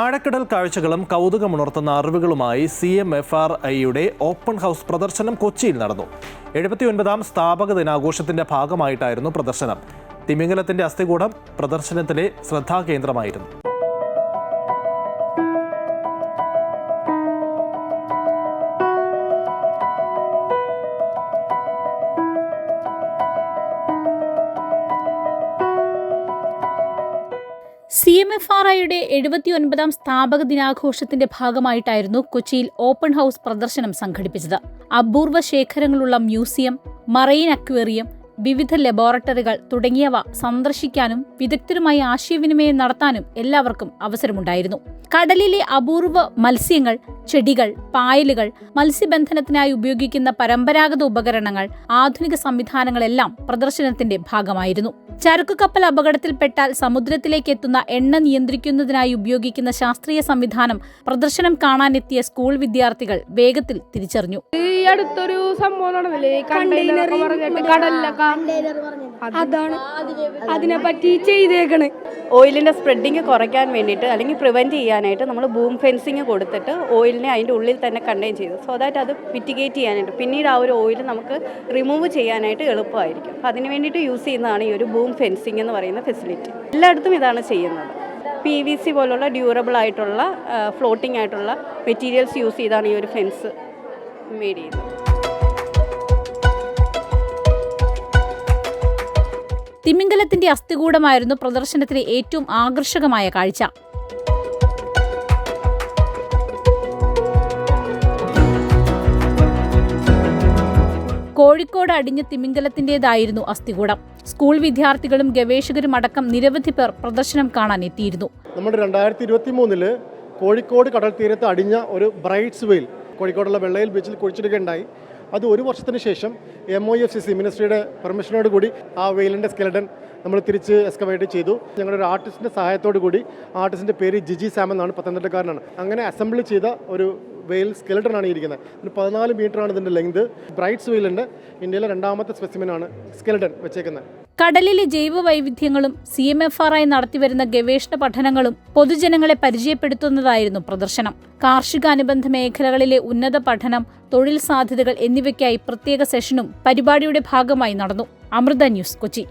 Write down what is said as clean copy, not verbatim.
ആഴക്കടൽ കാഴ്ചകളും കൗതുകമുണർത്തുന്ന അറിവുകളുമായി CMFRIയുടെ open house പ്രദർശനം കൊച്ചിയിൽ നടന്നു. 79ാം സ്ഥാപക ദിനാഘോഷത്തിന്റെ ഭാഗമായിട്ടായിരുന്നു പ്രദർശനം. തിമിംഗലത്തിന്റെ അസ്ഥികൂടം പ്രദർശനത്തിലെ ശ്രദ്ധാകേന്ദ്രമായിരുന്നു. CMFRIയുടെ 79ാം സ്ഥാപക ദിനാഘോഷത്തിന്റെ ഭാഗമായിട്ടായിരുന്നു കൊച്ചിയിൽ ഓപ്പൺ ഹൗസ് പ്രദർശനം സംഘടിപ്പിച്ചത്. അപൂർവ ശേഖരങ്ങളുള്ള മ്യൂസിയം, മറൈൻ അക്വേറിയം, വിവിധ ലബോറട്ടറികൾ തുടങ്ങിയവ സന്ദർശിക്കാനും വിദഗ്ധരുമായി ആശയവിനിമയം നടത്താനും എല്ലാവർക്കും അവസരമുണ്ടായിരുന്നു. കടലിലെ അപൂർവ മത്സ്യങ്ങൾ, ചെടികൾ, പായലുകൾ, മത്സ്യബന്ധനത്തിനായി ഉപയോഗിക്കുന്ന പരമ്പരാഗത ഉപകരണങ്ങൾ, ആധുനിക സംവിധാനങ്ങളെല്ലാം പ്രദർശനത്തിന്റെ ഭാഗമായിരുന്നു. ചരക്കുകപ്പൽ അപകടത്തിൽപ്പെട്ടാൽ സമുദ്രത്തിലേക്ക് എത്തുന്ന എണ്ണ നിയന്ത്രിക്കുന്നതിനായി ഉപയോഗിക്കുന്ന ശാസ്ത്രീയ സംവിധാനം പ്രദർശനം കാണാനെത്തിയ സ്കൂൾ വിദ്യാർത്ഥികൾ വേഗത്തിൽ തിരിച്ചറിഞ്ഞു. ഈ അടുത്തൊരു സംഭവം അതാണ് അതിനെ പറ്റി ചെയ്തേക്കണേ. ഓയിലിൻ്റെ സ്പ്രെഡിങ് കുറയ്ക്കാൻ വേണ്ടിയിട്ട് അല്ലെങ്കിൽ പ്രിവെൻറ്റ് ചെയ്യാനായിട്ട് നമ്മൾ ബൂം ഫെൻസിങ് കൊടുത്തിട്ട് ഓയിലിനെ അതിൻ്റെ ഉള്ളിൽ തന്നെ കണ്ടെയ്ൻ ചെയ്തു. സോ ദാറ്റ് അത് മിറ്റിഗേറ്റ് ചെയ്യാനായിട്ട് പിന്നീട് ആ ഒരു ഓയിൽ നമുക്ക് റിമൂവ് ചെയ്യാനായിട്ട് എളുപ്പമായിരിക്കും. അപ്പോൾ അതിന് വേണ്ടിയിട്ട് യൂസ് ചെയ്യുന്നതാണ് ഈ ഒരു ബൂം ഫെൻസിങ് എന്ന് പറയുന്ന ഫെസിലിറ്റി. എല്ലായിടത്തും ഇതാണ് ചെയ്യുന്നത്. PVC പോലുള്ള ഡ്യൂറബിൾ ആയിട്ടുള്ള ഫ്ലോട്ടിംഗ് ആയിട്ടുള്ള മെറ്റീരിയൽസ് യൂസ് ചെയ്താണ് ഈ ഒരു ഫെൻസ് മെയ്ഡ് ചെയ്യുന്നത്. തിമിംഗലത്തിന്റെ അസ്ഥികൂടമായിരുന്നു പ്രദർശനത്തിലെ ഏറ്റവും ആകർഷകമായ കാഴ്ച. കോഴിക്കോട് അടിഞ്ഞ തിമിംഗലത്തിന്റേതായിരുന്നു അസ്ഥികൂടം. സ്കൂൾ വിദ്യാർത്ഥികളും ഗവേഷകരും അടക്കം നിരവധി പേർ പ്രദർശനം കാണാൻ എത്തിയിരുന്നു. നമ്മുടെ 2023 കോഴിക്കോട് കടൽ തീരത്ത് അടിഞ്ഞ ഒരു ബ്രൈറ്റ്സ് വെയിൽ കോഴിക്കോടുള്ള വെള്ളയിൽ ബീച്ചിൽ കുഴിച്ചെടുക്കുകയുണ്ടായി. അത് ഒരു വർഷത്തിന് ശേഷം MOFCC മിനിസ്ട്രിയുടെ പെർമിഷനോട് കൂടി ആ വെയിലിൻ്റെ സ്കെലഡൻ നമ്മൾ തിരിച്ച് എക്സ്കവേറ്റ് ചെയ്തു. ഞങ്ങളുടെ ഒരു ആർട്ടിസ്റ്റിൻ്റെ സഹായത്തോടു കൂടി, ആർട്ടിസ്റ്റിൻ്റെ പേര് ജിജി സാം എന്നാണ്, പത്തനംതിട്ടക്കാരനാണ്. അങ്ങനെ അസംബിൾ ചെയ്ത ഒരു വെയിൽ സ്കെലട്ടനാണ് ഇരിക്കുന്നത്. 14 മീറ്ററാണ് ഇതിൻ്റെ ലെങ്ത്. ബ്രൈറ്റ്സ് വെയിലിൻ്റെ ഇന്ത്യയിലെ 2ാമത്തെ സ്പെസിമെനാണ് സ്കെലട്ടൻ വെച്ചേക്കുന്നത്. കടലിലെ ജൈവ വൈവിധ്യങ്ങളും CMFRI നടത്തിവരുന്ന ഗവേഷണ പഠനങ്ങളും പൊതുജനങ്ങളെ പരിചയപ്പെടുത്തുന്നതായിരുന്നു പ്രദർശനം. കാർഷികാനുബന്ധ മേഖലകളിലെ ഉന്നത പഠനം, തൊഴിൽ സാധ്യതകൾ എന്നിവയ്ക്കായി പ്രത്യേക സെഷനും പരിപാടിയുടെ ഭാഗമായി നടന്നു. അമൃത ന്യൂസ്, കൊച്ചി.